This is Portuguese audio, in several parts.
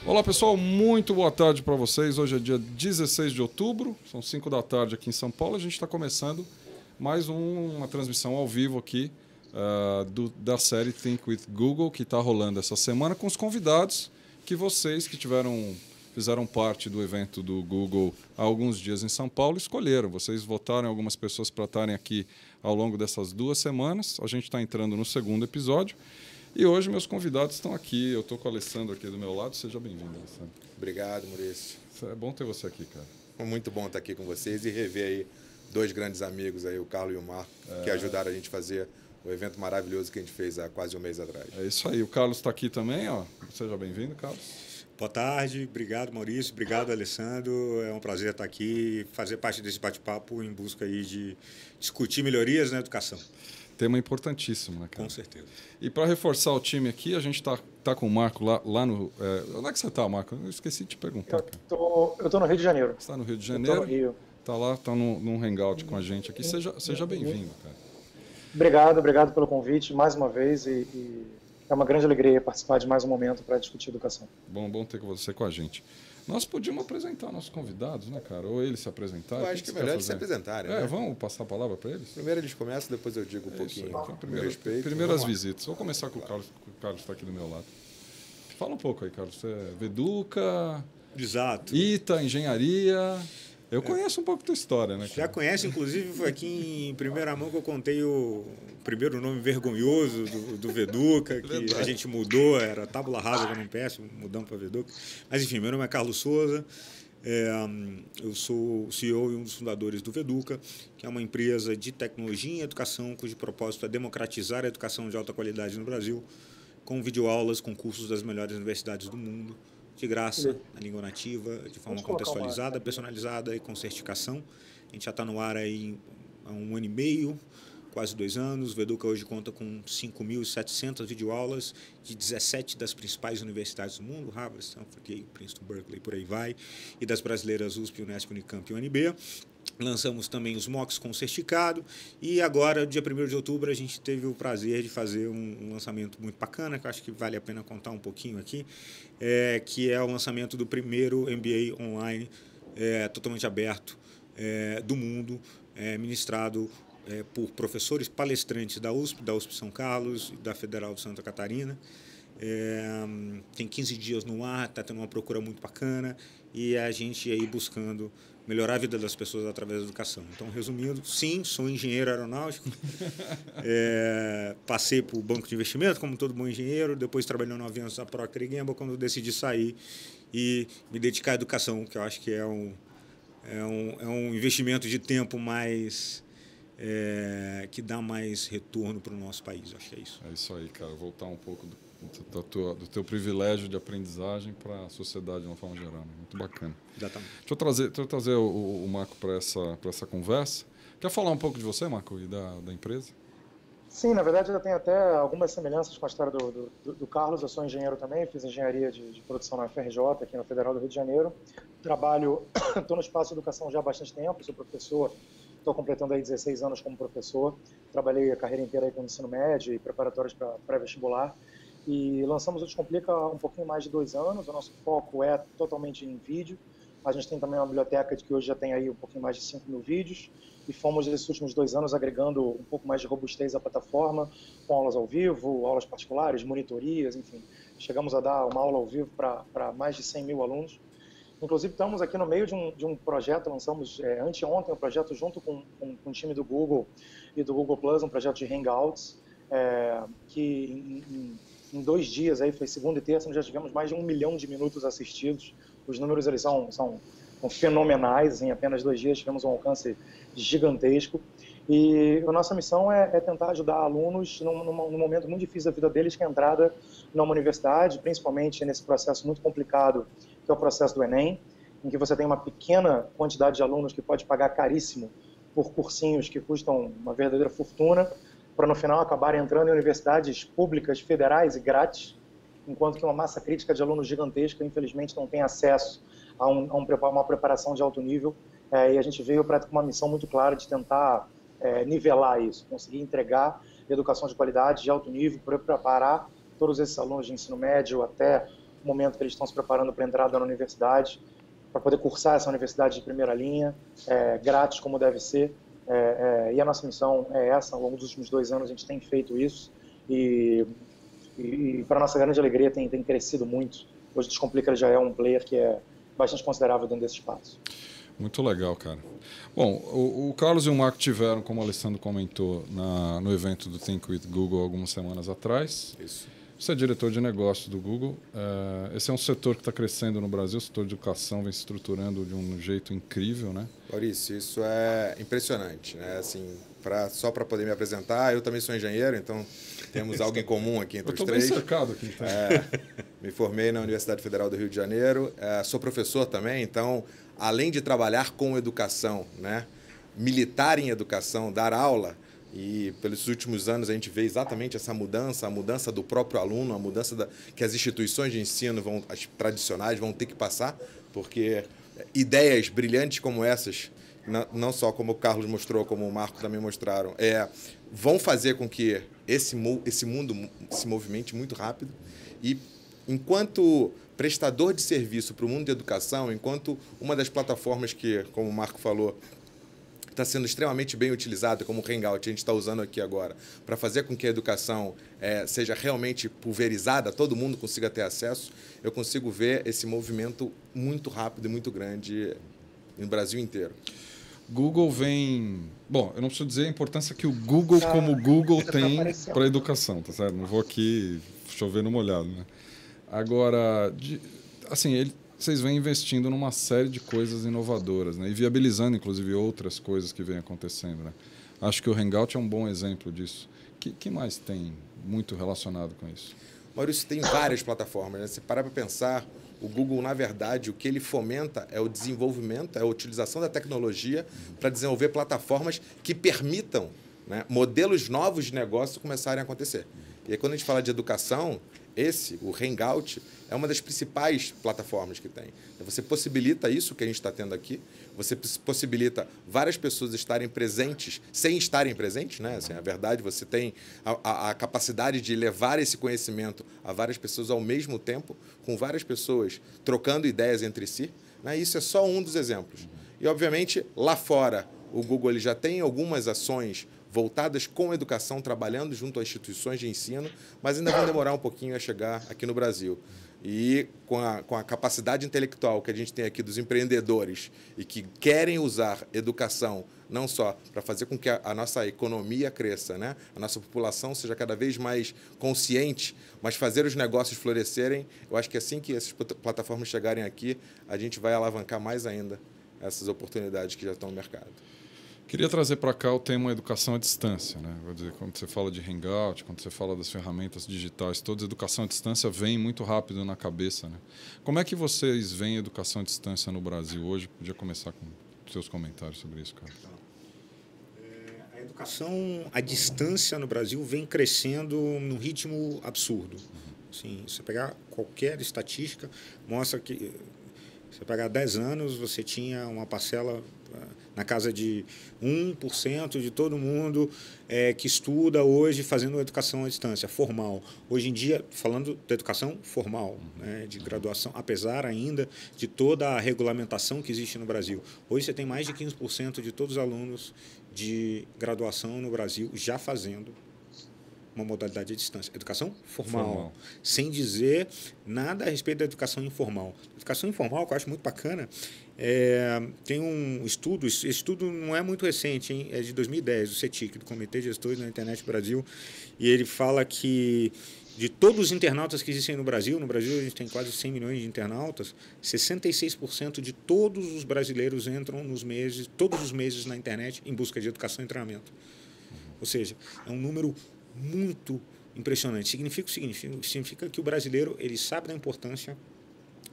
Olá pessoal, muito boa tarde para vocês. Hoje é dia 16 de outubro, são 5 da tarde aqui em São Paulo. A gente está começando mais uma transmissão ao vivo aqui da série Think with Google, que está rolando essa semana com os convidados que vocês que fizeram parte do evento do Google há alguns dias em São Paulo escolheram. Vocês votaram algumas pessoas para estarem aqui ao longo dessas 2 semanas. A gente está entrando no segundo episódio. E hoje meus convidados estão aqui. Eu estou com o Alessandro aqui do meu lado. Seja bem-vindo, Alessandro. Obrigado, Maurício. É bom ter você aqui, cara. Muito bom estar aqui com vocês e rever aí 2 grandes amigos, aí, o Carlos e o Marco, que ajudaram a gente a fazer o evento maravilhoso que a gente fez há quase um mês atrás. É isso aí. O Carlos está aqui também, ó. Seja bem-vindo, Carlos. Boa tarde, obrigado Maurício, obrigado Alessandro, é um prazer estar aqui e fazer parte desse bate-papo em busca aí de discutir melhorias na educação. Tema importantíssimo, né, cara? Com certeza. E para reforçar o time aqui, a gente tá com o Marco lá no... onde é que você está, Marco? Eu esqueci de te perguntar, cara. Eu tô no Rio de Janeiro. Você está no Rio de Janeiro? Eu tô no Rio. Está lá, está num hangout com a gente aqui. Seja bem-vindo, cara. Obrigado pelo convite mais uma vez e é uma grande alegria participar de mais um momento para discutir educação. Bom ter você com a gente. Nós podíamos apresentar nossos convidados, né, cara? Ou eles se apresentarem. Eu acho que é melhor eles se apresentarem, né? Vamos passar a palavra para eles? Primeiro eles começam, depois eu digo um pouquinho. Então, Respeito. Primeiras visitas. Vou começar com o Carlos. O Carlos está aqui do meu lado. Fala um pouco aí, Carlos. Você é Veduca? Exato. ITA, engenharia... Eu conheço um pouco da tua história, né, cara? Já conhece, inclusive, foi aqui em primeira mão que eu contei o primeiro nome vergonhoso do Veduca, que a gente mudou, era Tábula Rasa, que eu não peço, mudamos para Veduca. Mas, enfim, meu nome é Carlos Souza, eu sou o CEO e um dos fundadores do Veduca, que é uma empresa de tecnologia e educação, cujo propósito é democratizar a educação de alta qualidade no Brasil, com videoaulas, com cursos das melhores universidades do mundo, de graça, na língua nativa, de forma contextualizada, personalizada e com certificação. A gente já está no ar aí há 1 ano e meio, quase 2 anos. O Veduca hoje conta com 5.700 videoaulas de 17 das principais universidades do mundo, Harvard, Stanford, Yale, Princeton, Berkeley, por aí vai, e das brasileiras USP, Unesp, Unicamp e UNB. Lançamos também os MOOCs com certificado e agora, dia 1º de outubro, a gente teve o prazer de fazer um lançamento muito bacana, que eu acho que vale a pena contar um pouquinho aqui, que é o lançamento do primeiro MBA online totalmente aberto do mundo, ministrado por professores palestrantes da USP São Carlos e da Federal de Santa Catarina. Tem 15 dias no ar, está tendo uma procura muito bacana e a gente aí buscando melhorar a vida das pessoas através da educação. Então, resumindo, sim, sou engenheiro aeronáutico, passei por banco de investimento, como todo bom engenheiro, depois trabalhei no Aviança, Procter & Gamble, quando eu decidi sair e me dedicar à educação, que eu acho que é um investimento de tempo mais... que dá mais retorno para o nosso país, acho que é isso. É isso aí, cara. Voltar um pouco do teu privilégio de aprendizagem para a sociedade de uma forma geral. Né? Muito bacana. Exatamente. Deixa eu trazer o Marco para essa conversa. Quer falar um pouco de você, Marco, e da empresa? Sim, na verdade eu tenho até algumas semelhanças com a história do Carlos. Eu sou engenheiro também, fiz engenharia de produção na FRJ, aqui na Federal do Rio de Janeiro. Estou no espaço de educação já há bastante tempo, sou professor. Estou completando aí 16 anos como professor. Trabalhei a carreira inteira aí com ensino médio e preparatórios para pré-vestibular. E lançamos o Descomplica há um pouquinho mais de 2 anos. O nosso foco é totalmente em vídeo. A gente tem também uma biblioteca que hoje já tem aí um pouquinho mais de 5.000 vídeos. E fomos, nesses últimos 2 anos, agregando um pouco mais de robustez à plataforma, com aulas ao vivo, aulas particulares, monitorias, enfim. Chegamos a dar uma aula ao vivo para mais de 100 mil alunos. Inclusive, estamos aqui no meio de um projeto, lançamos anteontem um projeto junto com o time do Google e do Google Plus, um projeto de Hangouts, que em 2 dias, aí foi segunda e terça, nós já tivemos mais de 1 milhão de minutos assistidos. Os números eles são fenomenais, em apenas 2 dias tivemos um alcance gigantesco. E a nossa missão é tentar ajudar alunos num momento muito difícil da vida deles, que é a entrada numa universidade, principalmente nesse processo muito complicado, que é o processo do Enem, em que você tem uma pequena quantidade de alunos que pode pagar caríssimo por cursinhos que custam uma verdadeira fortuna, para no final acabarem entrando em universidades públicas, federais e grátis, enquanto que uma massa crítica de alunos gigantesca, infelizmente, não tem acesso a uma preparação de alto nível. E a gente veio com uma missão muito clara de tentar nivelar isso, conseguir entregar educação de qualidade, de alto nível, para preparar todos esses alunos de ensino médio até momento que eles estão se preparando para a entrada na universidade, para poder cursar essa universidade de primeira linha, grátis como deve ser. E a nossa missão é essa. Ao longo dos últimos 2 anos a gente tem feito isso e para nossa grande alegria tem crescido muito. Hoje o Descomplica já é um player que é bastante considerável dentro desse espaço. Muito legal, cara. Bom, o Carlos e o Marco tiveram, como o Alessandro comentou, no evento do Think with Google algumas semanas atrás. Isso. Você é diretor de negócios do Google. Esse é um setor que está crescendo no Brasil, o setor de educação vem se estruturando de um jeito incrível, né? Maurício, isso é impressionante, né? Assim, só para poder me apresentar, eu também sou engenheiro, então temos algo em comum aqui entre os três. Eu estou bem cercado aqui. Então. Me formei na Universidade Federal do Rio de Janeiro, sou professor também, então, além de trabalhar com educação, né? Militar em educação, dar aula, e pelos últimos anos a gente vê exatamente essa mudança, a mudança do próprio aluno, a mudança que as instituições de ensino, as tradicionais, vão ter que passar, porque ideias brilhantes como essas, não só como o Carlos mostrou, como o Marco também mostraram, vão fazer com que esse mundo se movimente muito rápido. E enquanto prestador de serviço para o mundo da educação, enquanto uma das plataformas que, como o Marco falou, está sendo extremamente bem utilizada, como o Hangout, a gente está usando aqui agora, para fazer com que a educação seja realmente pulverizada, todo mundo consiga ter acesso, eu consigo ver esse movimento muito rápido e muito grande no Brasil inteiro. Google vem... Bom, eu não preciso dizer a importância que o Google como Google tem para a educação, tá certo? Não vou aqui chover no molhado, né? Agora, assim, vocês vêm investindo numa série de coisas inovadoras, né? E viabilizando, inclusive, outras coisas que vêm acontecendo, né? Acho que o Hangout é um bom exemplo disso. Que mais tem muito relacionado com isso? Maurício, tem várias plataformas, né? Se parar para pensar, o Google, na verdade, o que ele fomenta é o desenvolvimento, é a utilização da tecnologia para desenvolver plataformas que permitam, né, modelos novos de negócio começarem a acontecer. E aí, quando a gente fala de educação, o Hangout é uma das principais plataformas que tem. Você possibilita isso que a gente está tendo aqui, você possibilita várias pessoas estarem presentes sem estarem presentes, né? Assim, a verdade, você tem a capacidade de levar esse conhecimento a várias pessoas ao mesmo tempo, com várias pessoas trocando ideias entre si, né? Isso é só um dos exemplos. E, obviamente, lá fora, o Google ele já tem algumas ações voltadas com educação, trabalhando junto a instituições de ensino, mas ainda vão demorar um pouquinho a chegar aqui no Brasil. E com a capacidade intelectual que a gente tem aqui dos empreendedores e que querem usar educação não só para fazer com que a nossa economia cresça, né? A nossa população seja cada vez mais consciente, mas fazer os negócios florescerem, eu acho que assim que essas plataformas chegarem aqui, a gente vai alavancar mais ainda essas oportunidades que já estão no mercado. Queria trazer para cá o tema educação à distância, né? Vou dizer, quando você fala de Hangout, quando você fala das ferramentas digitais, toda educação à distância vem muito rápido na cabeça, né? Como é que vocês veem a educação à distância no Brasil hoje? Podia começar com seus comentários sobre isso, cara. A educação à distância no Brasil vem crescendo num ritmo absurdo. Assim, se você pegar qualquer estatística, mostra que se você pegar 10 anos, você tinha uma parcela na casa de 1% de todo mundo que estuda hoje fazendo educação à distância, formal. Hoje em dia, falando da educação formal, né, de graduação, apesar ainda de toda a regulamentação que existe no Brasil. Hoje você tem mais de 15% de todos os alunos de graduação no Brasil já fazendo uma modalidade à distância. Educação formal. Sem dizer nada a respeito da educação informal. Educação informal, que eu acho muito bacana, tem um estudo, esse estudo não é muito recente, hein? É de 2010, do CETIC, do Comitê de Gestores da Internet Brasil, e ele fala que de todos os internautas que existem no Brasil a gente tem quase 100 milhões de internautas, 66% de todos os brasileiros entram todos os meses na internet em busca de educação e treinamento. Ou seja, é um número muito impressionante. Significa que o brasileiro ele sabe da importância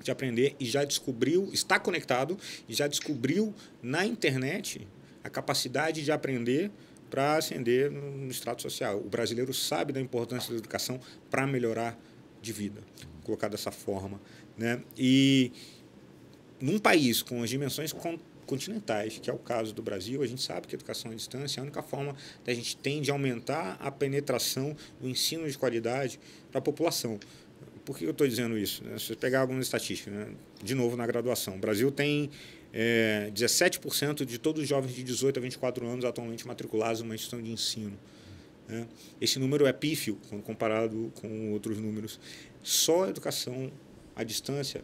de aprender e já descobriu, está conectado e já descobriu na internet a capacidade de aprender para ascender no extrato social. O brasileiro sabe da importância da educação para melhorar de vida, colocar dessa forma, né? E num país com as dimensões continentais, que é o caso do Brasil, a gente sabe que a educação à distância é a única forma da gente tem de aumentar a penetração do ensino de qualidade para a população. Por que eu estou dizendo isso? Se você pegar algumas estatísticas, né? De novo na graduação, o Brasil tem 17% de todos os jovens de 18 a 24 anos atualmente matriculados em uma instituição de ensino. Né? Esse número é pífio quando comparado com outros números. Só a educação à distância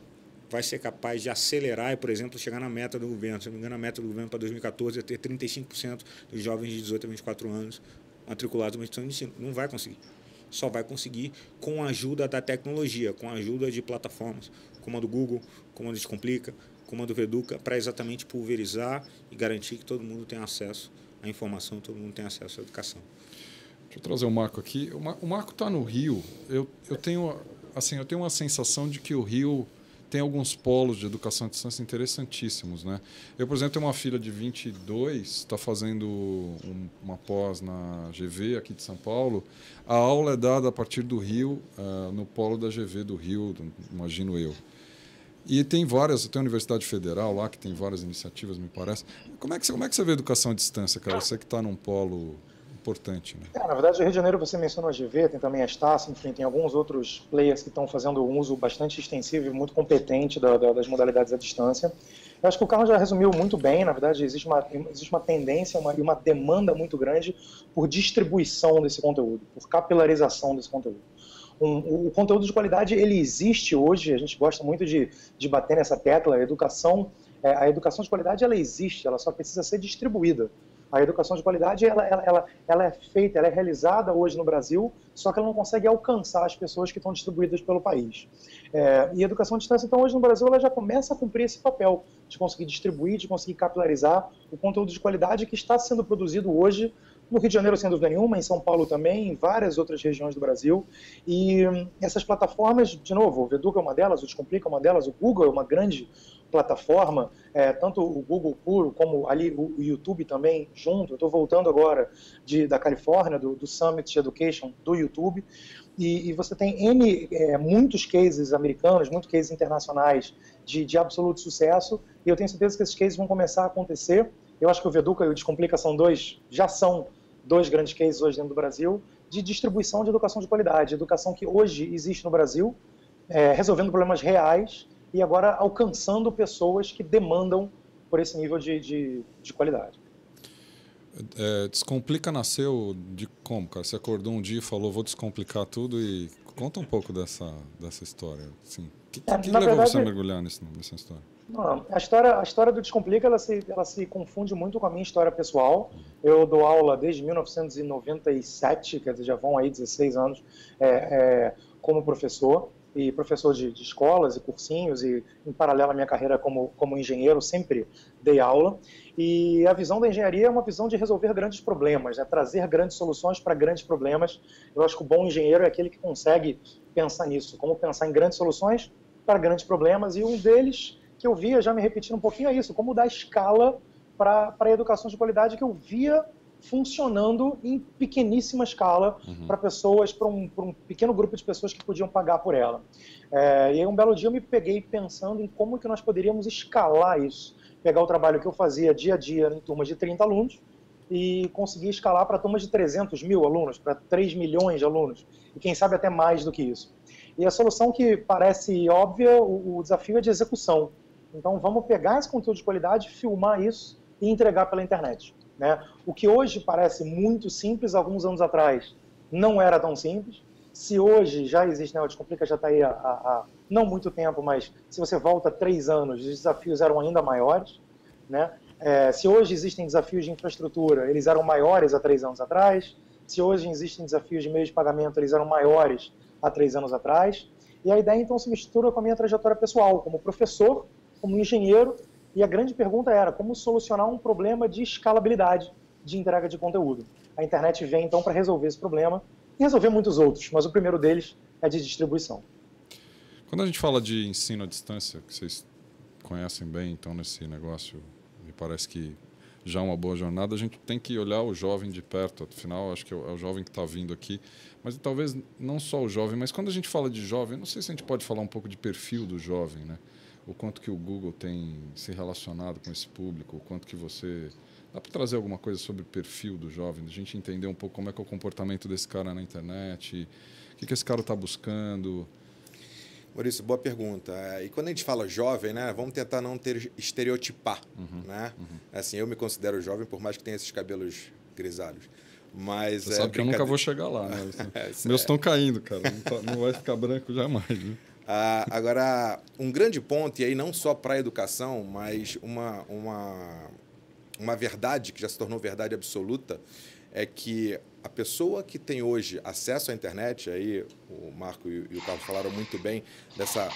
vai ser capaz de acelerar e, por exemplo, chegar na meta do governo. Se não me engano, a meta do governo para 2014 é ter 35% dos jovens de 18 a 24 anos matriculados em uma instituição de ensino. Não vai conseguir. Só vai conseguir com a ajuda da tecnologia, com a ajuda de plataformas, como a do Google, como a do Descomplica, como a do Veduca, para exatamente pulverizar e garantir que todo mundo tenha acesso à informação, todo mundo tenha acesso à educação. Deixa eu trazer o Marco aqui. O Marco está no Rio. Eu tenho uma sensação de que o Rio tem alguns polos de educação à distância interessantíssimos, né? Eu, por exemplo, tenho uma filha de 22, está fazendo uma pós na GV aqui de São Paulo. A aula é dada a partir do Rio, no polo da GV do Rio, imagino eu. E tem a Universidade Federal lá, que tem várias iniciativas, me parece. Como é que você vê a educação à distância, cara? Você que está num polo importante, né? Na verdade, o Rio de Janeiro, você mencionou a GV, tem também a Estácio, enfim, tem alguns outros players que estão fazendo um uso bastante extensivo e muito competente das modalidades à distância. Eu acho que o Carlos já resumiu muito bem. Na verdade, existe uma tendência e uma demanda muito grande por distribuição desse conteúdo, por capilarização desse conteúdo. O conteúdo de qualidade, ele existe hoje, a gente gosta muito de bater nessa tecla. A educação de qualidade, ela existe, ela só precisa ser distribuída. A educação de qualidade, ela é feita, ela é realizada hoje no Brasil, só que ela não consegue alcançar as pessoas que estão distribuídas pelo país. E a educação à distância, então, hoje no Brasil, ela já começa a cumprir esse papel de conseguir distribuir, de conseguir capilarizar o conteúdo de qualidade que está sendo produzido hoje no Rio de Janeiro, sem dúvida nenhuma, em São Paulo também, em várias outras regiões do Brasil. E essas plataformas, de novo, o Veduca é uma delas, o Descomplica é uma delas, o Google é uma grande plataforma, tanto o Google puro como ali o YouTube também junto. Eu estou voltando agora da Califórnia, do Summit Education do YouTube, e você tem muitos cases americanos, muitos cases internacionais de absoluto sucesso, e eu tenho certeza que esses cases vão começar a acontecer. Eu acho que o Veduca e o Descomplica já são dois grandes cases hoje dentro do Brasil de distribuição de educação de qualidade, educação que hoje existe no Brasil, resolvendo problemas reais e agora alcançando pessoas que demandam por esse nível de qualidade. Descomplica nasceu de como, cara? Você acordou um dia e falou, vou descomplicar tudo, e conta um pouco dessa história. Assim, o que levou você a mergulhar nessa história? Não, a história do Descomplica, ela se confunde muito com a minha história pessoal. Eu dou aula desde 1997, quer dizer, já vão aí 16 anos como professor, e professor de escolas e cursinhos, e em paralelo à minha carreira como engenheiro, sempre dei aula. E a visão da engenharia é uma visão de resolver grandes problemas, trazer grandes soluções para grandes problemas. Eu acho que o bom engenheiro é aquele que consegue pensar nisso, como pensar em grandes soluções para grandes problemas, e um deles que eu via, já me repetindo um pouquinho, é isso, como dar escala para a educação de qualidade, que eu via funcionando em pequeníssima escala para pessoas, para um pequeno grupo de pessoas que podiam pagar por ela. E aí um belo dia eu me peguei pensando em como que nós poderíamos escalar isso, pegar o trabalho que eu fazia dia a dia em turmas de 30 alunos e conseguir escalar para turmas de 300 mil alunos, para 3 milhões de alunos, e quem sabe até mais do que isso. E a solução que parece óbvia, o desafio é de execução. Então vamos pegar esse conteúdo de qualidade, filmar isso e entregar pela internet. O que hoje parece muito simples, alguns anos atrás não era tão simples. Se hoje já existe, o Descomplica já está aí há não muito tempo, mas se você volta 3 anos, os desafios eram ainda maiores. Se hoje existem desafios de infraestrutura, eles eram maiores há 3 anos atrás. Se hoje existem desafios de meio de pagamento, eles eram maiores há 3 anos atrás. E a ideia então se mistura com a minha trajetória pessoal, como professor, como engenheiro. E a grande pergunta era como solucionar um problema de escalabilidade de entrega de conteúdo. A internet vem, então, para resolver esse problema e resolver muitos outros, mas o primeiro deles é de distribuição. Quando a gente fala de ensino à distância, que vocês conhecem bem, então, nesse negócio, me parece que já é uma boa jornada, a gente tem que olhar o jovem de perto. Afinal, acho que é o jovem que está vindo aqui, mas talvez não só o jovem, mas quando a gente fala de jovem, não sei se a gente pode falar um pouco de perfil do jovem, né? O quanto que o Google tem se relacionado com esse público, o quanto que você... Dá para trazer alguma coisa sobre o perfil do jovem, a gente entender um pouco como é que é o comportamento desse cara na internet, o que esse cara está buscando? Maurício, boa pergunta. E quando a gente fala jovem, né, vamos tentar não estereotipar. Né? Assim, eu me considero jovem, por mais que tenha esses cabelos grisalhos. Mas você sabe que eu nunca vou chegar lá, né? Meus estão caindo, cara. Não vai ficar branco jamais. Né? Agora, um grande ponto, e aí não só para a educação, mas uma verdade que já se tornou verdade absoluta, é que a pessoa que tem hoje acesso à internet, aí o Marco e o Carlos falaram muito bem dessa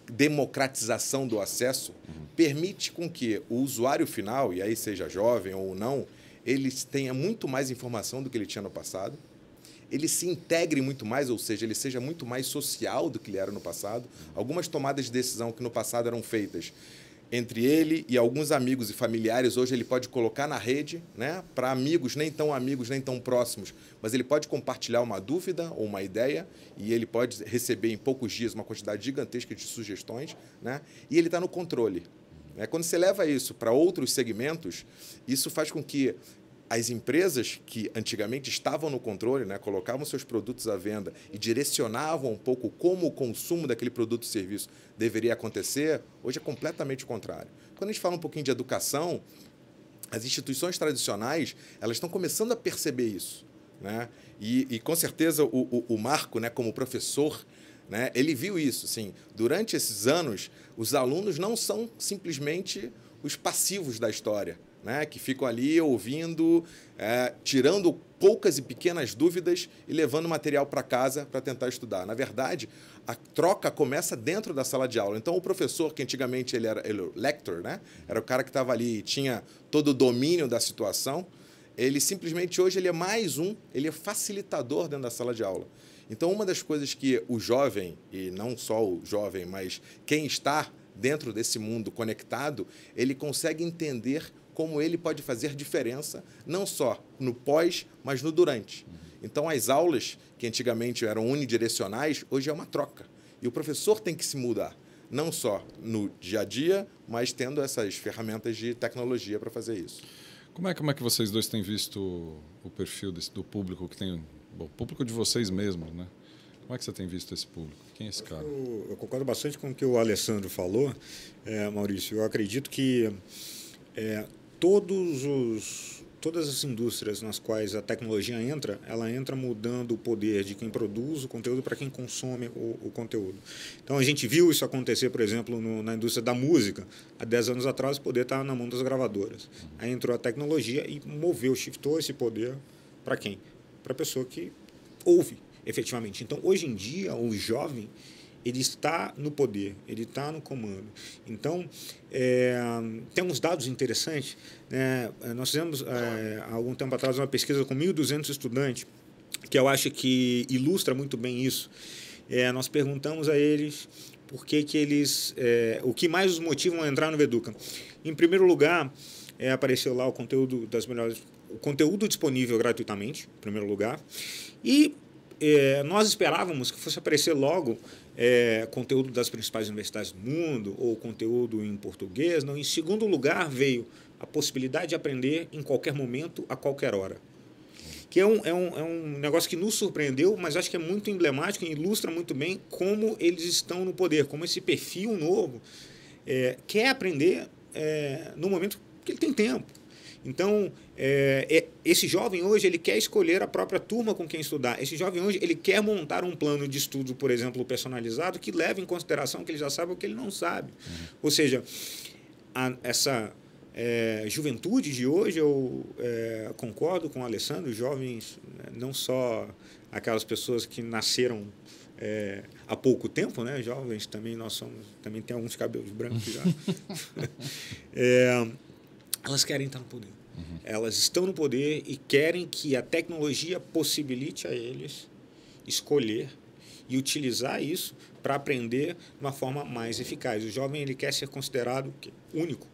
democratização do acesso, permite com que o usuário final, e aí seja jovem ou não, ele tenha muito mais informação do que ele tinha no passado, ele se integre muito mais, ou seja, ele seja muito mais social do que ele era no passado. Algumas tomadas de decisão que no passado eram feitas entre ele e alguns amigos e familiares, hoje ele pode colocar na rede, né, para amigos, nem tão próximos, mas ele pode compartilhar uma dúvida ou uma ideia e ele pode receber em poucos dias uma quantidade gigantesca de sugestões, né, e ele está no controle. Quando você leva isso para outros segmentos, isso faz com que as empresas que antigamente estavam no controle, né, colocavam seus produtos à venda e direcionavam um pouco como o consumo daquele produto e serviço deveria acontecer, hoje é completamente o contrário. Quando a gente fala um pouquinho de educação, as instituições tradicionais elas estão começando a perceber isso. Né? E com certeza, o Marco, né, como professor, né, ele viu isso. Assim, durante esses anos, os alunos não são simplesmente os passivos da história, né, que ficam ali ouvindo, tirando poucas e pequenas dúvidas e levando material para casa para tentar estudar. Na verdade, a troca começa dentro da sala de aula. Então, o professor, que antigamente ele era o lector, né, era o cara que estava ali e tinha todo o domínio da situação, ele simplesmente hoje ele é facilitador dentro da sala de aula. Então, uma das coisas que o jovem, e não só o jovem, mas quem está dentro desse mundo conectado, ele consegue entender como ele pode fazer diferença, não só no pós, mas no durante. Então, as aulas, que antigamente eram unidirecionais, hoje é uma troca. E o professor tem que se mudar, não só no dia a dia, mas tendo essas ferramentas de tecnologia para fazer isso. Como é que vocês dois têm visto o perfil do público que tem... Bom, o público de vocês mesmos, né? Como é que você tem visto esse público? Quem é esse cara? Eu concordo bastante com o que o Alessandro falou, Maurício. Eu acredito que todas as indústrias nas quais a tecnologia entra, ela entra mudando o poder de quem produz o conteúdo para quem consome o conteúdo. Então, a gente viu isso acontecer, por exemplo, na indústria da música. Há 10 anos atrás, o poder estava na mão das gravadoras. Aí entrou a tecnologia e shiftou esse poder para quem? Para a pessoa que ouve, efetivamente. Então, hoje em dia, o jovem ele está no poder, ele está no comando. Então, tem uns dados interessantes. Né? Nós fizemos, há algum tempo atrás, uma pesquisa com 1.200 estudantes, que eu acho que ilustra muito bem isso. Nós perguntamos a eles por que eles... o que mais os motivam a entrar no Veduca. Em primeiro lugar, apareceu lá o conteúdo das melhores... O conteúdo disponível gratuitamente, em primeiro lugar. E nós esperávamos que fosse aparecer logo conteúdo das principais universidades do mundo ou conteúdo em português. Não. Em segundo lugar, veio a possibilidade de aprender em qualquer momento, a qualquer hora. Que é um negócio que nos surpreendeu, mas acho que é muito emblemático e ilustra muito bem como eles estão no poder, como esse perfil novo quer aprender no momento que ele tem tempo. Então, esse jovem hoje ele quer escolher a própria turma com quem estudar. Esse jovem hoje ele quer montar um plano de estudo, por exemplo, personalizado, que leve em consideração que ele já sabe o que ele não sabe. Ou seja, essa juventude de hoje, eu concordo com o Alessandro, jovens, não só aquelas pessoas que nasceram há pouco tempo, né? Jovens também, também tem alguns cabelos brancos já. Elas querem estar no poder. Elas estão no poder e querem que a tecnologia possibilite a eles escolher e utilizar isso para aprender de uma forma mais eficaz. O jovem ele quer ser considerado único.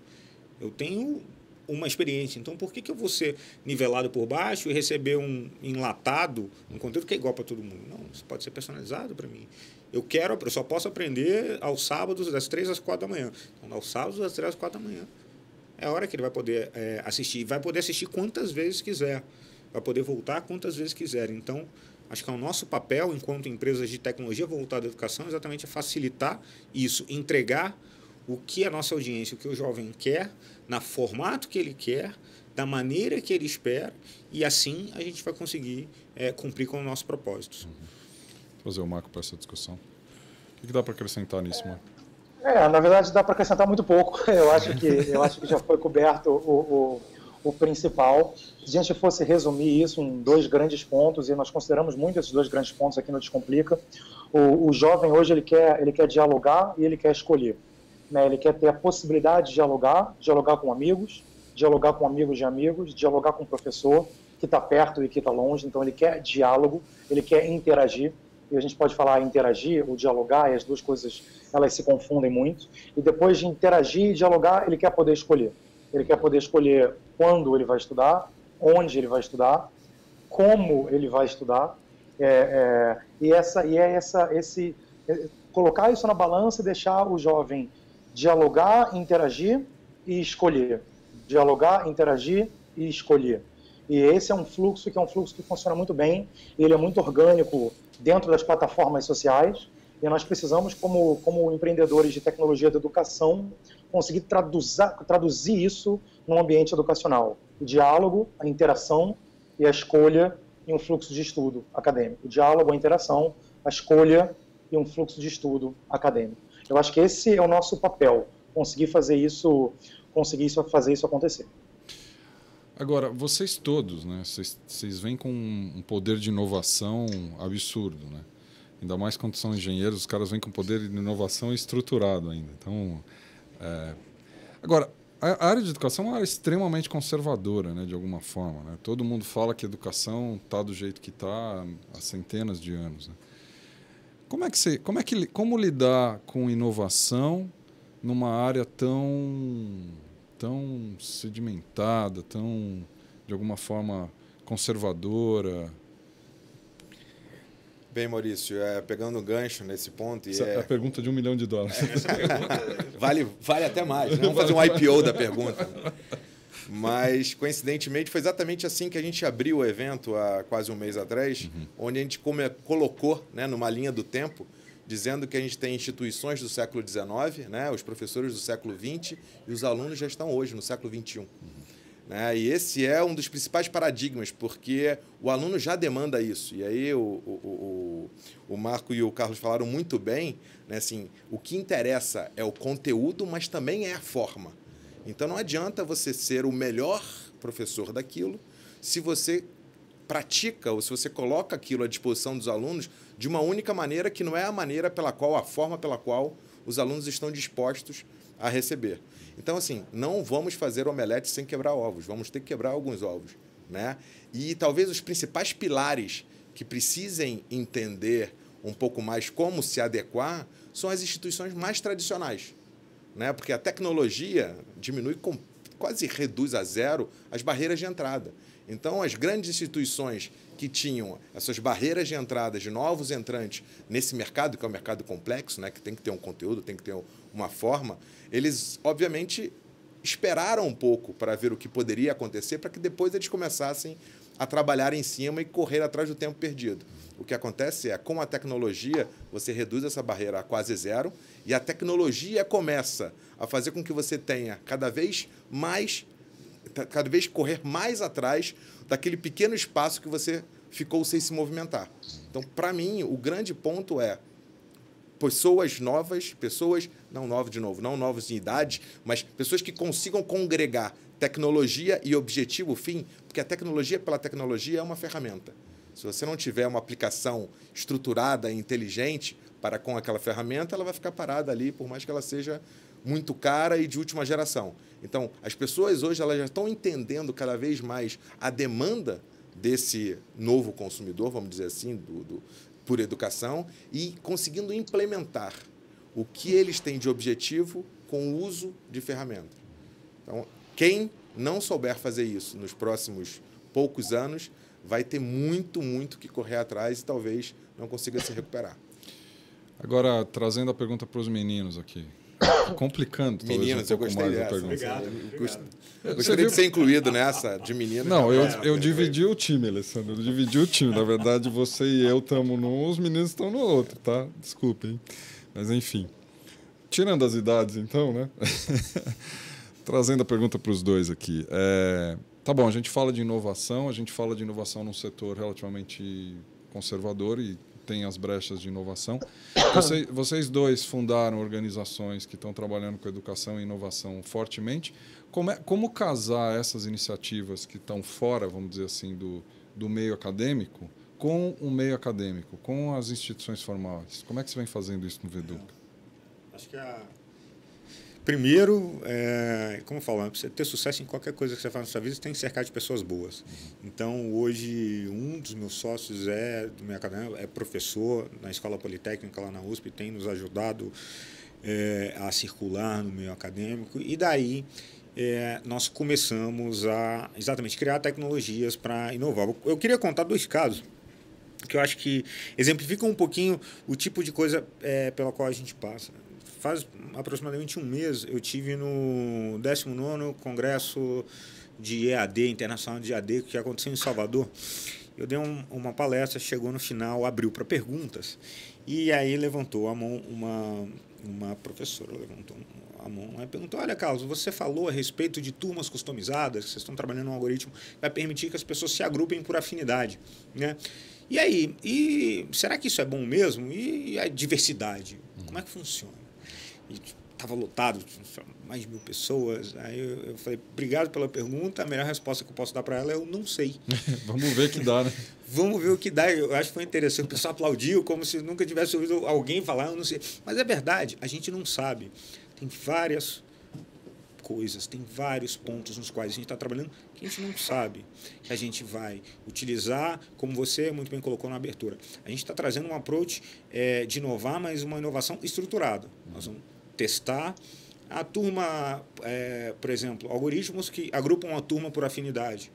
Eu tenho uma experiência, então por que eu vou ser nivelado por baixo e receber um enlatado, um conteúdo que é igual para todo mundo? Não, isso pode ser personalizado para mim. Eu só posso aprender aos sábados das 3 às 4 da manhã. Então, aos sábados das 3 às 4 da manhã. É a hora que ele vai poder assistir. Vai poder assistir quantas vezes quiser. Vai poder voltar quantas vezes quiser. Então, Acho que é o nosso papel, enquanto empresas de tecnologia voltada à educação, exatamente facilitar isso, entregar o que a nossa audiência, o que o jovem quer, na formato que ele quer, da maneira que ele espera, e assim a gente vai conseguir cumprir com os nossos propósitos. Vou trazer o Marco para essa discussão. O que dá para acrescentar nisso, Marco? Na verdade, dá para acrescentar muito pouco. Eu acho que já foi coberto o principal. Se a gente fosse resumir isso em 2 grandes pontos, e nós consideramos muito esses 2 grandes pontos aqui no Descomplica, o jovem hoje ele quer dialogar e ele quer escolher. Né? Ele quer ter a possibilidade de dialogar com amigos de amigos, dialogar com o professor que está perto e que está longe. Então ele quer diálogo, ele quer interagir. E a gente pode falar interagir ou dialogar, e as 2 coisas elas se confundem muito. E depois de interagir e dialogar, ele quer poder escolher. Ele quer poder escolher quando ele vai estudar, onde ele vai estudar, como ele vai estudar, colocar isso na balança e deixar o jovem dialogar, interagir e escolher. Dialogar, interagir e escolher. E esse é um fluxo que funciona muito bem, ele é muito orgânico dentro das plataformas sociais, e nós precisamos, como empreendedores de tecnologia da educação, conseguir traduzir isso num ambiente educacional. O diálogo, a interação e a escolha em um fluxo de estudo acadêmico. O diálogo, a interação, a escolha e um fluxo de estudo acadêmico. Eu acho que esse é o nosso papel, conseguir fazer isso acontecer. Agora, vocês todos, né? Vocês vêm com um poder de inovação absurdo, né? Ainda mais quando são engenheiros, os caras vêm com poder de inovação estruturado ainda. Então, agora, a área de educação é uma área extremamente conservadora, né? De alguma forma, né? Todo mundo fala que a educação está do jeito que está há centenas de anos, né? Como lidar com inovação numa área tão sedimentada, tão, de alguma forma, conservadora? Bem, Maurício, pegando o gancho nesse ponto... Essa é a pergunta de $1 milhão. Essa pergunta vale até mais, né? Vamos fazer um IPO da pergunta. Mas, coincidentemente, foi exatamente assim que a gente abriu o evento há quase um mês atrás, onde a gente colocou, né, numa linha do tempo, dizendo que a gente tem instituições do século XIX, né, os professores do século XX, e os alunos já estão hoje no século XXI. Né? E esse é um dos principais paradigmas, porque o aluno já demanda isso. E aí o Marco e o Carlos falaram muito bem, né, assim, o que interessa é o conteúdo, mas também é a forma. Então não adianta você ser o melhor professor daquilo se você pratica ou se você coloca aquilo à disposição dos alunos de uma única maneira que não é a forma pela qual os alunos estão dispostos a receber. Então, assim, não vamos fazer omelete sem quebrar ovos, vamos ter que quebrar alguns ovos, né? E talvez os principais pilares que precisem entender um pouco mais como se adequar são as instituições mais tradicionais, né? Porque a tecnologia quase reduz a zero as barreiras de entrada. Então, as grandes instituições que tinham essas barreiras de entrada de novos entrantes nesse mercado, que é um mercado complexo, né, que tem que ter um conteúdo, tem que ter uma forma, eles, obviamente, esperaram um pouco para ver o que poderia acontecer, para que depois eles começassem a trabalhar em cima e correr atrás do tempo perdido. O que acontece é, com a tecnologia, você reduz essa barreira a quase zero, e a tecnologia começa a fazer com que você tenha cada vez correr mais atrás daquele pequeno espaço que você ficou sem se movimentar. Então, para mim, o grande ponto é pessoas novas, não novas em idade, mas pessoas que consigam congregar tecnologia e objetivo, fim, porque a tecnologia pela tecnologia é uma ferramenta. Se você não tiver uma aplicação estruturada e inteligente para com aquela ferramenta, ela vai ficar parada ali, por mais que ela seja muito cara e de última geração. Então, as pessoas hoje elas já estão entendendo cada vez mais a demanda desse novo consumidor, vamos dizer assim, por educação, e conseguindo implementar o que eles têm de objetivo com o uso de ferramentas. Então, quem não souber fazer isso nos próximos poucos anos vai ter muito que correr atrás e talvez não consiga se recuperar. Agora, trazendo a pergunta para os meninos aqui. complicando. Meninos, eu gostei dessa. Obrigado. Eu gostaria de ser incluído nessa, de menino. Não, eu dividi o time, Alessandro. Eu dividi o time. Na verdade, você e eu estamos num, os meninos estão no outro, tá? Desculpem. Mas, enfim. Tirando as idades, então, né? Trazendo a pergunta para os dois aqui. Tá bom, a gente fala de inovação num setor relativamente conservador e tem as brechas de inovação. Vocês dois fundaram organizações que estão trabalhando com educação e inovação fortemente. Como casar essas iniciativas que estão fora, vamos dizer assim, do meio acadêmico, com o meio acadêmico, com as instituições formais? Como é que você vem fazendo isso no Veduca? Acho que primeiro, como eu falo, para você ter sucesso em qualquer coisa que você faz na sua vida, você tem que cercar de pessoas boas. Então, hoje, um dos meus sócios do meio acadêmico, é professor na Escola Politécnica lá na USP, tem nos ajudado a circular no meio acadêmico. E daí, nós começamos a exatamente criar tecnologias para inovar. Eu queria contar 2 casos que eu acho que exemplificam um pouquinho o tipo de coisa pela qual a gente passa. Faz aproximadamente um mês, eu tive no 19º Congresso de EAD, Internacional de EAD, que aconteceu em Salvador. Eu dei uma palestra, chegou no final, abriu para perguntas, e aí levantou a mão uma professora, levantou a mão e perguntou: olha, Carlos, você falou a respeito de turmas customizadas, que vocês estão trabalhando um algoritmo que vai permitir que as pessoas se agrupem por afinidade, né? E aí, será que isso é bom mesmo? E a diversidade, como é que funciona? E estava lotado, mais de 1000 pessoas. Aí eu falei: obrigado pela pergunta, a melhor resposta que eu posso dar para ela é: eu não sei. Vamos ver o que dá, né? Vamos ver o que dá. Eu acho que foi interessante. O pessoal aplaudiu como se nunca tivesse ouvido alguém falar: eu não sei. Mas é verdade, a gente não sabe. Tem várias coisas, tem vários pontos nos quais a gente está trabalhando que a gente não sabe, que a gente vai utilizar, como você muito bem colocou na abertura. A gente está trazendo um approach de inovar, mas uma inovação estruturada. Nós vamos testar a turma, por exemplo, algoritmos que agrupam a turma por afinidade.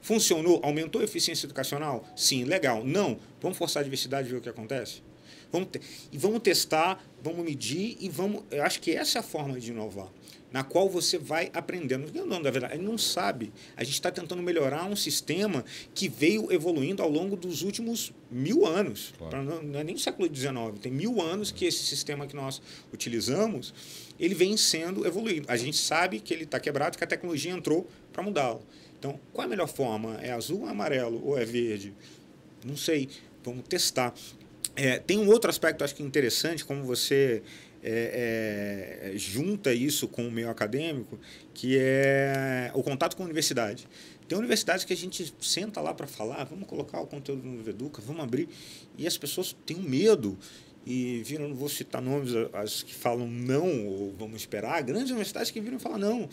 Funcionou? Aumentou a eficiência educacional? Sim, legal. Não. Vamos forçar a diversidade e ver o que acontece? Vamos testar, vamos medir e vamos... Eu acho que essa é a forma de inovar, na qual você vai aprendendo. Não, na verdade, ele não sabe. A gente está tentando melhorar um sistema que veio evoluindo ao longo dos últimos 1000 anos. Claro. Não é nem o século XIX. Tem 1000 anos que esse sistema que nós utilizamos, ele vem sendo evoluído. A gente sabe que ele está quebrado, que a tecnologia entrou para mudá-lo. Então, qual é a melhor forma? É azul, amarelo ou é verde? Não sei. Vamos testar. Tem um outro aspecto, acho que interessante, como você junta isso com o meio acadêmico, que é o contato com a universidade. Tem universidades que a gente senta lá para falar: vamos colocar o conteúdo no Veduca, vamos abrir, e as pessoas têm um medo e viram, não vou citar nomes, as que falam não, ou vamos esperar, grandes universidades que viram e falam não,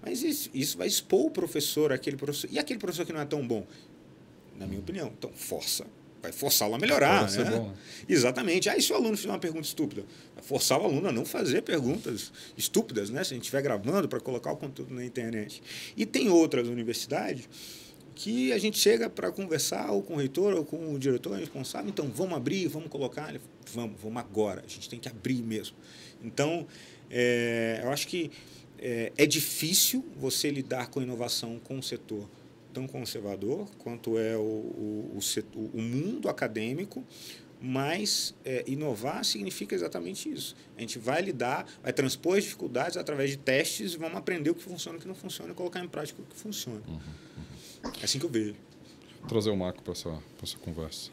mas isso vai expor o professor, aquele professor, e aquele professor que não é tão bom, na minha opinião. Então, vai forçá-lo a melhorar, né? Bom, né? Exatamente. E se o aluno fizer uma pergunta estúpida? Vai forçar o aluno a não fazer perguntas estúpidas, né? Se a gente estiver gravando para colocar o conteúdo na internet. E tem outras universidades que a gente chega para conversar ou com o reitor ou com o diretor responsável: então, vamos abrir, vamos colocar. Vamos agora. A gente tem que abrir mesmo. Então, eu acho que é difícil você lidar com a inovação com o setor tão conservador quanto é o mundo acadêmico, mas inovar significa exatamente isso. A gente vai vai transpor as dificuldades através de testes e vamos aprender o que funciona e o que não funciona e colocar em prática o que funciona. É assim que eu vejo. Vou trazer o Marco para essa conversa.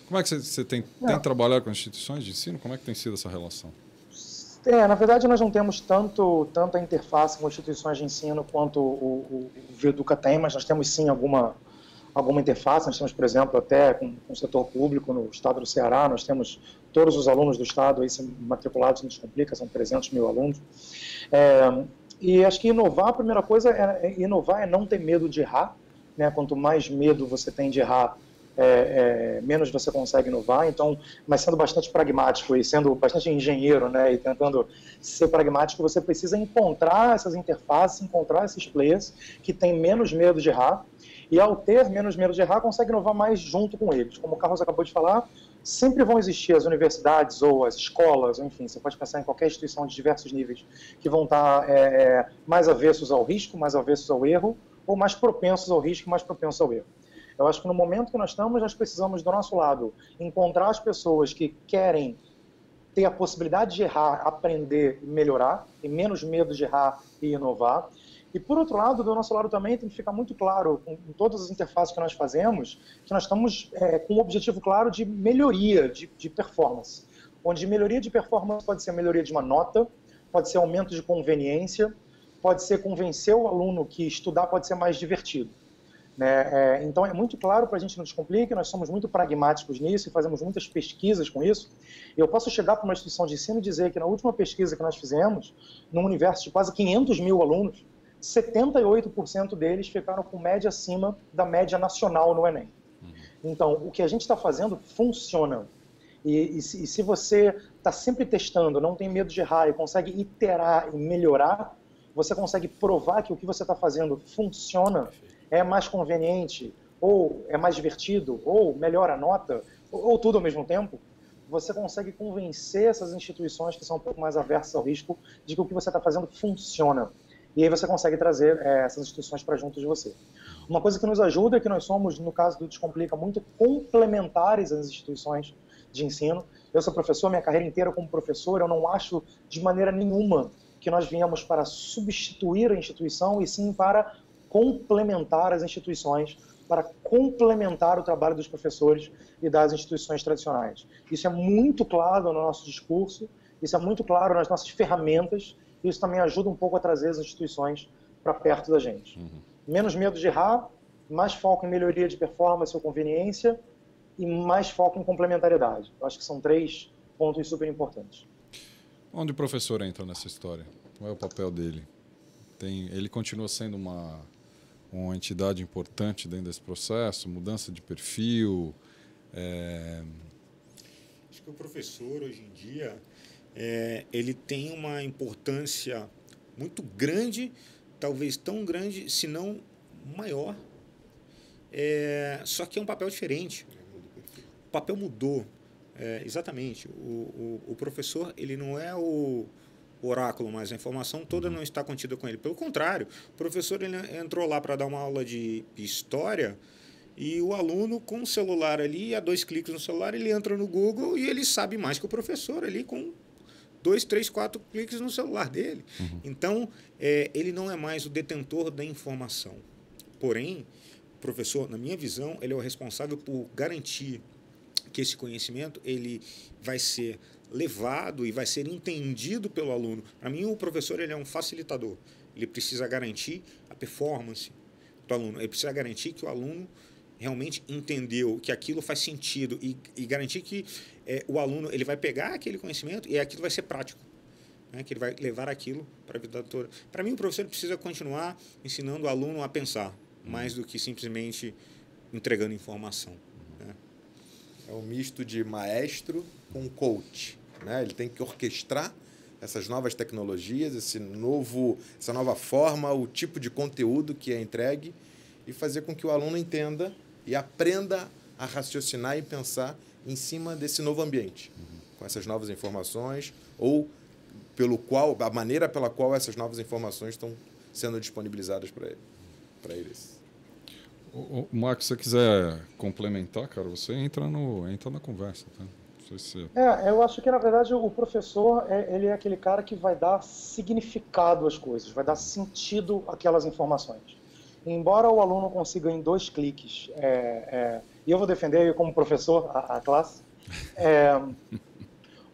Como é que você tem trabalhado com instituições de ensino? Como é que tem sido essa relação? Na verdade, nós não temos tanta interface com instituições de ensino quanto o Veduca tem, mas nós temos sim alguma interface. Nós temos, por exemplo, até com o setor público no estado do Ceará, nós temos todos os alunos do estado aí matriculados no Descomplica, são 300 mil alunos. E acho que inovar, a primeira coisa é não ter medo de errar, né? Quanto mais medo você tem de errar, menos você consegue inovar. Então, mas sendo bastante pragmático e sendo bastante engenheiro, né, e tentando ser pragmático, você precisa encontrar essas interfaces, encontrar esses players que têm menos medo de errar, e ao ter menos medo de errar, consegue inovar mais junto com eles. Como o Carlos acabou de falar, sempre vão existir as universidades ou as escolas, ou enfim, você pode pensar em qualquer instituição de diversos níveis que vão estar mais avessos ao risco, mais avessos ao erro, ou mais propensos ao risco, mais propensos ao erro. Eu acho que no momento que nós estamos, nós precisamos, do nosso lado, encontrar as pessoas que querem ter a possibilidade de errar, aprender e melhorar, e menos medo de errar e inovar. E, por outro lado, do nosso lado também tem que ficar muito claro, em todas as interfaces que nós fazemos, que nós estamos com um objetivo claro de melhoria de performance. Onde melhoria de performance pode ser melhoria de uma nota, pode ser aumento de conveniência, pode ser convencer o aluno que estudar pode ser mais divertido. Então é muito claro para a gente não descomplique, nós somos muito pragmáticos nisso e fazemos muitas pesquisas com isso. E eu posso chegar para uma instituição de ensino e dizer que na última pesquisa que nós fizemos, num universo de quase 500 mil alunos, 78% deles ficaram com média acima da média nacional no Enem. Então, o que a gente está fazendo funciona. E se você está sempre testando, não tem medo de errar e consegue iterar e melhorar, você consegue provar que o que você está fazendo funciona, é mais conveniente, ou é mais divertido, ou melhora a nota, ou tudo ao mesmo tempo, você consegue convencer essas instituições que são um pouco mais aversas ao risco de que o que você está fazendo funciona. E aí você consegue trazer essas instituições para junto de você. Uma coisa que nos ajuda é que nós somos, no caso do Descomplica, muito complementares às instituições de ensino. Eu sou professor, minha carreira inteira como professor, eu não acho de maneira nenhuma que nós viemos para substituir a instituição, e sim para complementar as instituições, para complementar o trabalho dos professores e das instituições tradicionais. Isso é muito claro no nosso discurso, isso é muito claro nas nossas ferramentas, e isso também ajuda um pouco a trazer as instituições para perto da gente. Menos medo de errar, mais foco em melhoria de performance ou conveniência, e mais foco em complementariedade. Eu acho que são 3 pontos super importantes. Onde o professor entra nessa história? Qual é o papel dele? Ele continua sendo uma entidade importante dentro desse processo? Mudança de perfil? Acho que o professor, hoje em dia, ele tem uma importância muito grande, talvez tão grande, se não maior. Só que é um papel diferente. O papel mudou. Exatamente. O professor, ele não é o oráculo, mas a informação toda não está contida com ele. Pelo contrário, o professor ele entrou lá para dar uma aula de história, e o aluno com o celular ali, a 2 cliques no celular, ele entra no Google e ele sabe mais que o professor ali com 2, 3, 4 cliques no celular dele. Então, ele não é mais o detentor da informação. Porém, o professor, na minha visão, ele é o responsável por garantir que esse conhecimento ele vai ser levado e vai ser entendido pelo aluno. Para mim, o professor ele é um facilitador. Ele precisa garantir a performance do aluno. Ele precisa garantir que o aluno realmente entendeu que aquilo faz sentido e garantir que o aluno ele vai pegar aquele conhecimento e aquilo vai ser prático, né? Que ele vai levar aquilo para a vida toda. Para mim, o professor precisa continuar ensinando o aluno a pensar, mais do que simplesmente entregando informação. É um misto de maestro com coach, né? Ele tem que orquestrar essas novas tecnologias, essa nova forma, o tipo de conteúdo que é entregue, e fazer com que o aluno entenda e aprenda a raciocinar e pensar em cima desse novo ambiente, com essas novas informações, ou a maneira pela qual essas novas informações estão sendo disponibilizadas para eles. Marcos, se você quiser complementar, cara, você entra na conversa, tá? Não sei se... eu acho que, na verdade, o professor ele é aquele cara que vai dar significado às coisas, vai dar sentido àquelas informações. Embora o aluno consiga em 2 cliques, e eu vou defender como professor a classe,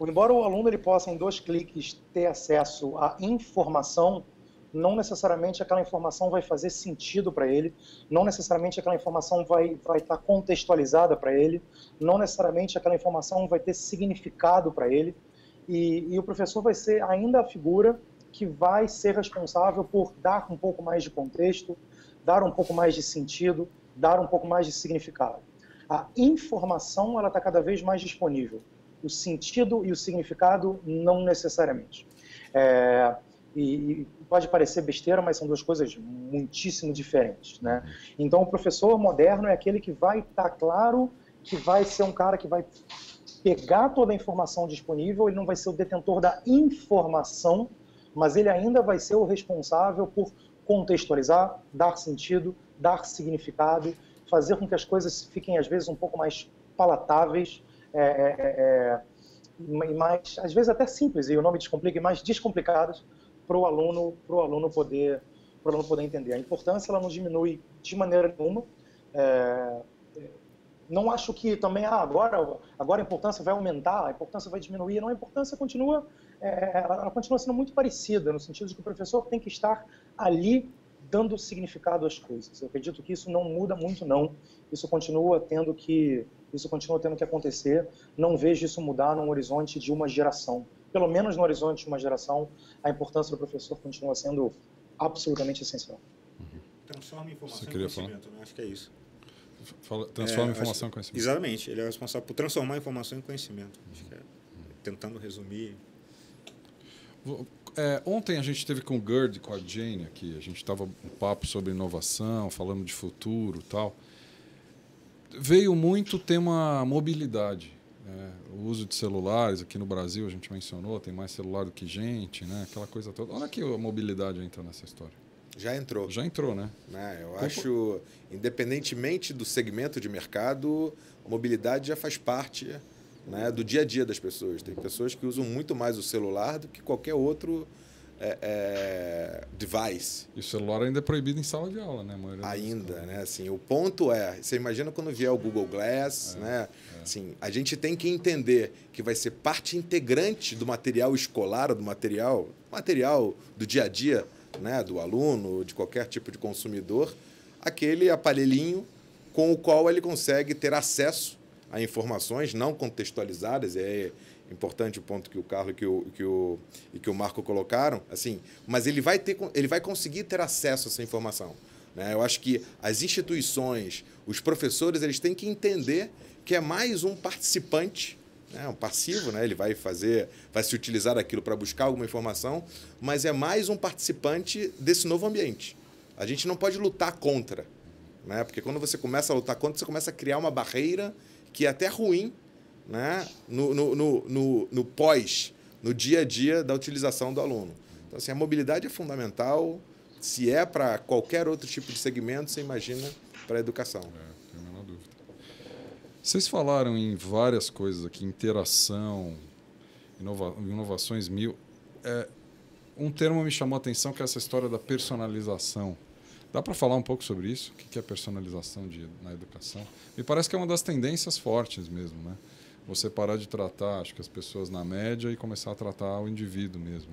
embora o aluno ele possa em 2 cliques ter acesso à informação, não necessariamente aquela informação vai fazer sentido para ele, não necessariamente aquela informação vai estar contextualizada para ele, não necessariamente aquela informação vai ter significado para ele, e o professor vai ser ainda a figura que vai ser responsável por dar um pouco mais de contexto, dar um pouco mais de sentido, dar um pouco mais de significado. A informação ela está cada vez mais disponível, o sentido e o significado não necessariamente. E pode parecer besteira, mas são 2 coisas muitíssimo diferentes, né? Então, o professor moderno é aquele que vai estar claro, que vai ser um cara que vai pegar toda a informação disponível, ele não vai ser o detentor da informação, mas ele ainda vai ser o responsável por contextualizar, dar sentido, dar significado, fazer com que as coisas fiquem, às vezes, um pouco mais palatáveis, e mais, às vezes, até simples, e o nome descomplica, e mais descomplicadas para o aluno poder entender. A importância ela não diminui de maneira nenhuma. Não acho que também agora a importância vai aumentar, a importância vai diminuir. Não, a importância continua, ela continua sendo muito parecida, no sentido de que o professor tem que estar ali dando significado às coisas. Eu acredito que isso não muda muito, não. Isso continua tendo que acontecer. Não vejo isso mudar num horizonte de uma geração. Pelo menos no horizonte de uma geração, a importância do professor continua sendo absolutamente essencial. Transforma informação em conhecimento, né? Acho que é isso. Transforma informação em conhecimento. Exatamente. Ele é responsável por transformar a informação em conhecimento. Acho que tentando resumir. Ontem a gente esteve com o Gerd, com a Jane aqui. A gente estava um papo sobre inovação, falando de futuro e tal. Veio muito o tema mobilidade. O uso de celulares aqui no Brasil, a gente mencionou, tem mais celular do que gente, né? Aquela coisa toda. Onde é que a mobilidade entra nessa história? Já entrou. Já entrou, né? Eu acho, independentemente do segmento de mercado, a mobilidade já faz parte, né, do dia a dia das pessoas. Tem pessoas que usam muito mais o celular do que qualquer outro device. E o celular ainda é proibido em sala de aula, né? Ainda, né? Assim, o ponto você imagina quando vier o Google Glass, né? Assim, a gente tem que entender que vai ser parte integrante do material escolar, do material do dia a dia, né, do aluno, de qualquer tipo de consumidor, aquele aparelhinho com o qual ele consegue ter acesso a informações não contextualizadas. É importante o ponto que o Carlos e que o Marco colocaram, assim, mas ele vai conseguir ter acesso a essa informação, né? Eu acho que as instituições, os professores, eles têm que entender que é mais um participante, um passivo, né? Ele vai se utilizar daquilo para buscar alguma informação, mas é mais um participante desse novo ambiente. A gente não pode lutar contra, né? Porque quando você começa a lutar contra, você começa a criar uma barreira que é até ruim, né? no dia a dia da utilização do aluno. Então, assim, a mobilidade é fundamental. Se é para qualquer outro tipo de segmento, você imagina para a educação. Tenho a menor dúvida. Vocês falaram em várias coisas aqui, interação, inovações mil. Um termo me chamou a atenção, que é essa história da personalização. Dá para falar um pouco sobre isso? O que é personalização na educação? Me parece que é uma das tendências fortes mesmo, né? Você parar de tratar, acho que as pessoas na média, e começar a tratar o indivíduo mesmo.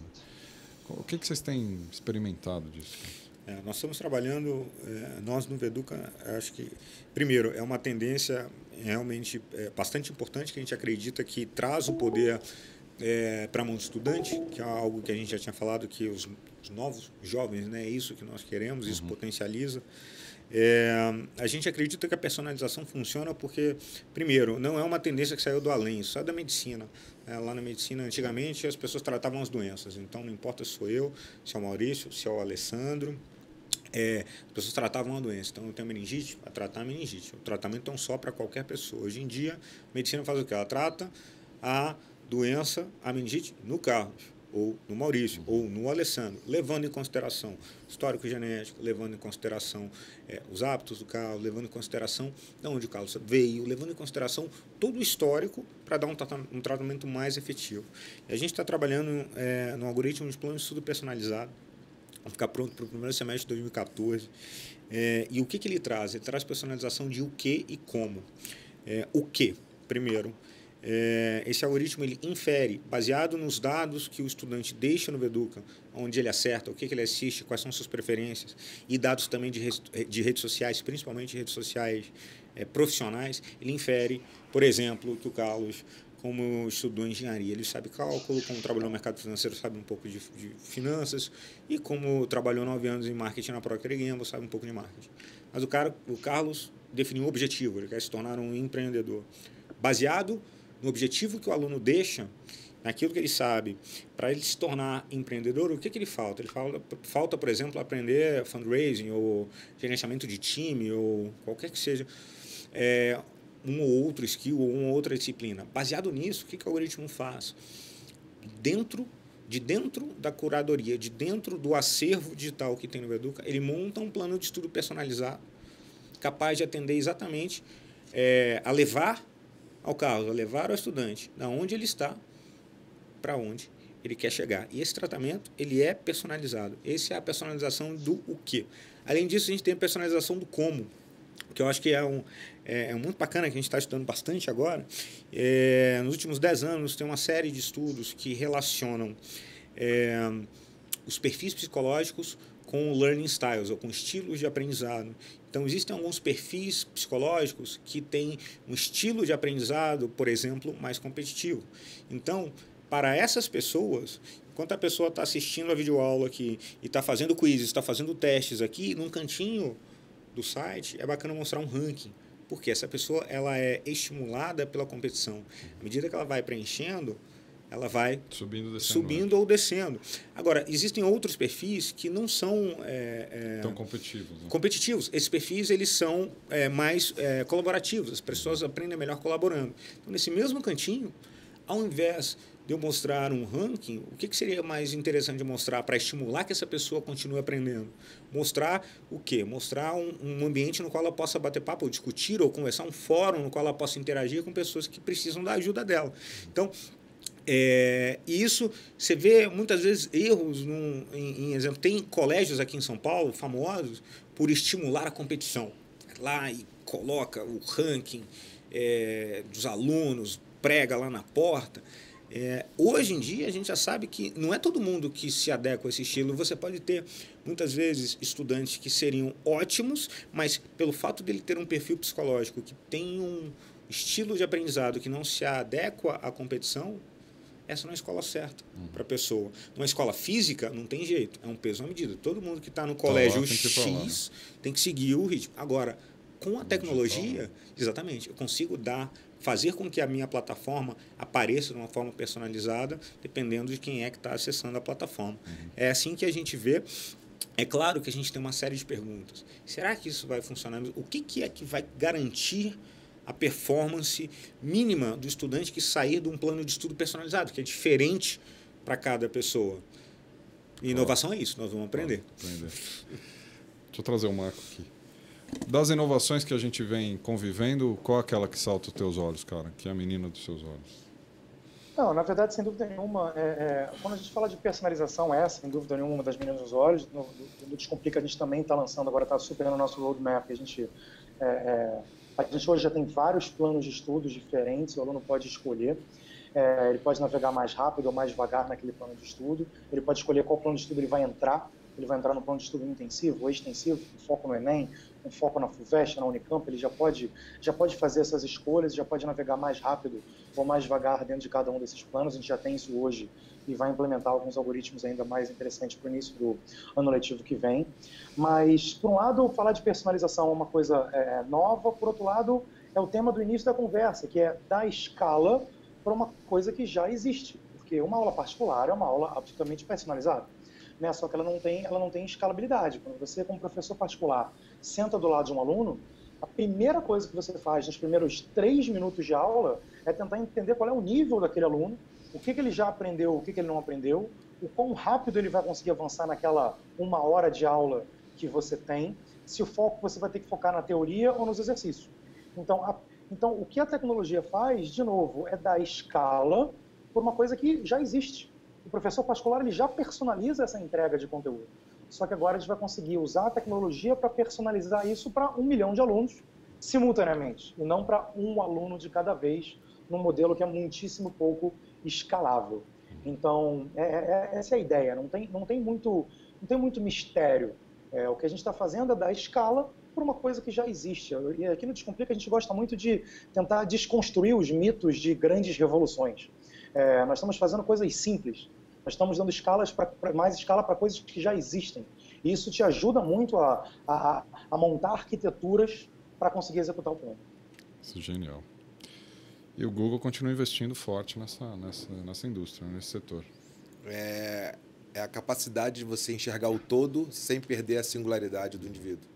O que vocês têm experimentado disso? Nós estamos trabalhando, nós no Veduca, acho que, primeiro, é uma tendência realmente bastante importante, que a gente acredita que traz o poder para a mão do estudante, que é algo que a gente já tinha falado, que os novos jovens, né, é isso que nós queremos, isso potencializa. A gente acredita que a personalização funciona porque, primeiro, não é uma tendência que saiu do além, isso é da medicina. Lá na medicina, antigamente, as pessoas tratavam as doenças, então não importa se sou eu, se é o Maurício, se é o Alessandro, as pessoas tratavam a doença. Então, eu tenho meningite, vai tratar a meningite. O tratamento é um só para qualquer pessoa. Hoje em dia, a medicina faz o quê? Ela trata a doença, a meningite, no Carlos, ou no Maurício, ou no Alessandro, levando em consideração o histórico genético, levando em consideração os hábitos do Carlos, levando em consideração de onde o Carlos veio, levando em consideração todo o histórico para dar um tratamento mais efetivo. E a gente está trabalhando no algoritmo de plano de estudo personalizado, vai ficar pronto para o primeiro semestre de 2014. E o que ele traz? Ele traz personalização de o que e como. O que, primeiro, esse algoritmo ele infere, baseado nos dados que o estudante deixa no Veduca, onde ele acerta, o que ele assiste, quais são suas preferências, e dados também de redes sociais, principalmente redes sociais profissionais, ele infere, por exemplo, que o Carlos, como estudou engenharia, ele sabe cálculo, como trabalhou no mercado financeiro, sabe um pouco de finanças, e como trabalhou 9 anos em marketing na Procter & Gamble, sabe um pouco de marketing. Mas o Carlos definiu um objetivo, ele quer se tornar um empreendedor. Baseado no objetivo que o aluno deixa, naquilo que ele sabe, para ele se tornar empreendedor, o que ele falta? Ele falta, por exemplo, aprender fundraising ou gerenciamento de time ou qualquer que seja um ou outro skill ou uma outra disciplina. Baseado nisso, o que o algoritmo faz? De dentro da curadoria, de dentro do acervo digital que tem no Veduca, ele monta um plano de estudo personalizado, capaz de atender exatamente a levar ao caso, a levar ao estudante da onde ele está para onde ele quer chegar. E esse tratamento, ele é personalizado. Essa é a personalização do o quê. Além disso, a gente tem a personalização do como, que eu acho que é muito bacana, que a gente está estudando bastante agora. Nos últimos 10 anos, tem uma série de estudos que relacionam os perfis psicológicos com learning styles, ou com estilos de aprendizado. Então, existem alguns perfis psicológicos que têm um estilo de aprendizado, por exemplo, mais competitivo. Então, para essas pessoas, enquanto a pessoa está assistindo a videoaula aqui e está fazendo quizzes, está fazendo testes aqui, num cantinho do site, é bacana mostrar um ranking, porque essa pessoa ela é estimulada pela competição. À medida que ela vai preenchendo, ela vai subindo ou descendo. Agora, existem outros perfis que não são tão competitivos. Né? Competitivos. Esses perfis eles são mais colaborativos. As pessoas aprendem melhor colaborando. Então, nesse mesmo cantinho, ao invés de eu mostrar um ranking, o que seria mais interessante de mostrar para estimular que essa pessoa continue aprendendo? Mostrar o quê? Mostrar um ambiente no qual ela possa bater papo, ou discutir, ou conversar, um fórum no qual ela possa interagir com pessoas que precisam da ajuda dela. Então, e isso, você vê muitas vezes erros em exemplo. Tem colégios aqui em São Paulo famosos por estimular a competição. Lá e coloca o ranking dos alunos, prega lá na porta. Hoje em dia, a gente já sabe que não é todo mundo que se adequa a esse estilo. Você pode ter, muitas vezes, estudantes que seriam ótimos, mas pelo fato dele ter um perfil psicológico que tem um estilo de aprendizado que não se adequa à competição, essa não é a escola certa para a pessoa. Numa escola física, não tem jeito. É um peso à medida. Todo mundo que está no colégio X tem que seguir o ritmo. Agora, com a tecnologia, exatamente, eu consigo fazer com que a minha plataforma apareça de uma forma personalizada, dependendo de quem é que está acessando a plataforma. É assim que a gente vê. É claro que a gente tem uma série de perguntas. Será que isso vai funcionar? O que é que vai garantir a performance mínima do estudante que sair de um plano de estudo personalizado, que é diferente para cada pessoa? E inovação é isso, nós vamos aprender. Deixa eu trazer o Marco aqui. Das inovações que a gente vem convivendo, qual é aquela que salta os teus olhos, cara? Que é a menina dos seus olhos? Não, na verdade, sem dúvida nenhuma, quando a gente fala de personalização, sem dúvida nenhuma, uma das meninas dos olhos. No Descomplica, a gente também está lançando, agora está super no nosso roadmap. A gente hoje já tem vários planos de estudos diferentes, o aluno pode escolher. Ele pode navegar mais rápido ou mais devagar naquele plano de estudo. Ele pode escolher qual plano de estudo ele vai entrar. Ele vai entrar no plano de estudo intensivo ou extensivo, com foco no Enem, com foco na FUVEST, na Unicamp. Ele já pode fazer essas escolhas, já pode navegar mais rápido ou mais devagar dentro de cada um desses planos. A gente já tem isso hoje e vai implementar alguns algoritmos ainda mais interessantes para o início do ano letivo que vem. Mas, por um lado, falar de personalização é uma coisa nova, por outro lado, é o tema do início da conversa, que é dar escala para uma coisa que já existe. Porque uma aula particular é uma aula absolutamente personalizada. Né? Só que ela não tem escalabilidade. Quando você, como professor particular, senta do lado de um aluno, a primeira coisa que você faz nos primeiros 3 minutos de aula é tentar entender qual é o nível daquele aluno, o que ele já aprendeu, o que ele não aprendeu, o quão rápido ele vai conseguir avançar naquela 1 hora de aula que você tem, se o foco você vai ter que focar na teoria ou nos exercícios. Então, o que a tecnologia faz, de novo, é dar escala por uma coisa que já existe. O professor particular ele já personaliza essa entrega de conteúdo. Só que agora a gente vai conseguir usar a tecnologia para personalizar isso para 1 milhão de alunos simultaneamente, e não para um aluno de cada vez, num modelo que é muitíssimo pouco escalável. Então, essa é a ideia. Não tem muito mistério. O que a gente está fazendo é dar escala por uma coisa que já existe. E aqui no Descomplica a gente gosta muito de tentar desconstruir os mitos de grandes revoluções. Nós estamos fazendo coisas simples. Nós estamos dando mais escala para coisas que já existem. E isso te ajuda muito a montar arquiteturas para conseguir executar o plano. Isso é genial. E o Google continua investindo forte nessa indústria, nesse setor. É a capacidade de você enxergar o todo sem perder a singularidade do indivíduo.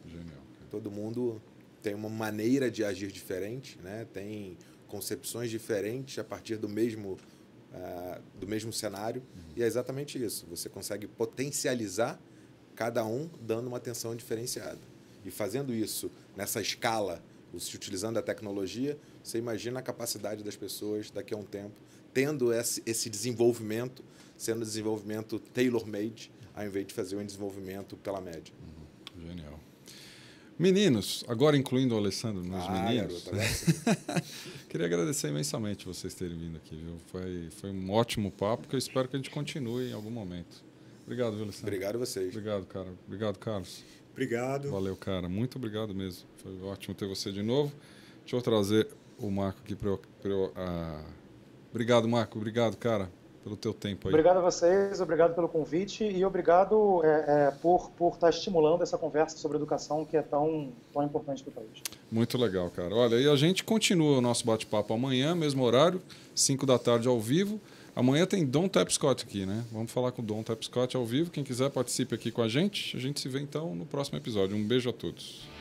Genial. Todo mundo tem uma maneira de agir diferente, né? Tem concepções diferentes a partir do mesmo cenário. E é exatamente isso. Você consegue potencializar cada um dando uma atenção diferenciada. E fazendo isso nessa escala, se utilizando a tecnologia, você imagina a capacidade das pessoas daqui a um tempo, tendo esse desenvolvimento, sendo desenvolvimento tailor-made, ao invés de fazer um desenvolvimento pela média. Genial. Meninos, agora incluindo o Alessandro nos meninos, Garoto, queria agradecer imensamente vocês terem vindo aqui. Viu? Foi um ótimo papo que eu espero que a gente continue em algum momento. Obrigado, viu, Alessandro? Obrigado a vocês. Obrigado, cara. Obrigado, Carlos. Obrigado. Valeu, cara. Muito obrigado mesmo. Foi ótimo ter você de novo. Deixa eu trazer o Marco aqui para eu... Obrigado, Marco. Obrigado, cara, pelo teu tempo aí. Obrigado a vocês, obrigado pelo convite e obrigado por estar estimulando essa conversa sobre educação que é tão importante para o país. Muito legal, cara. Olha, e a gente continua o nosso bate-papo amanhã, mesmo horário, 5 da tarde ao vivo. Amanhã tem Dom Tapscott aqui, né? Vamos falar com o Dom Tapscott ao vivo. Quem quiser participe aqui com a gente. A gente se vê então no próximo episódio. Um beijo a todos.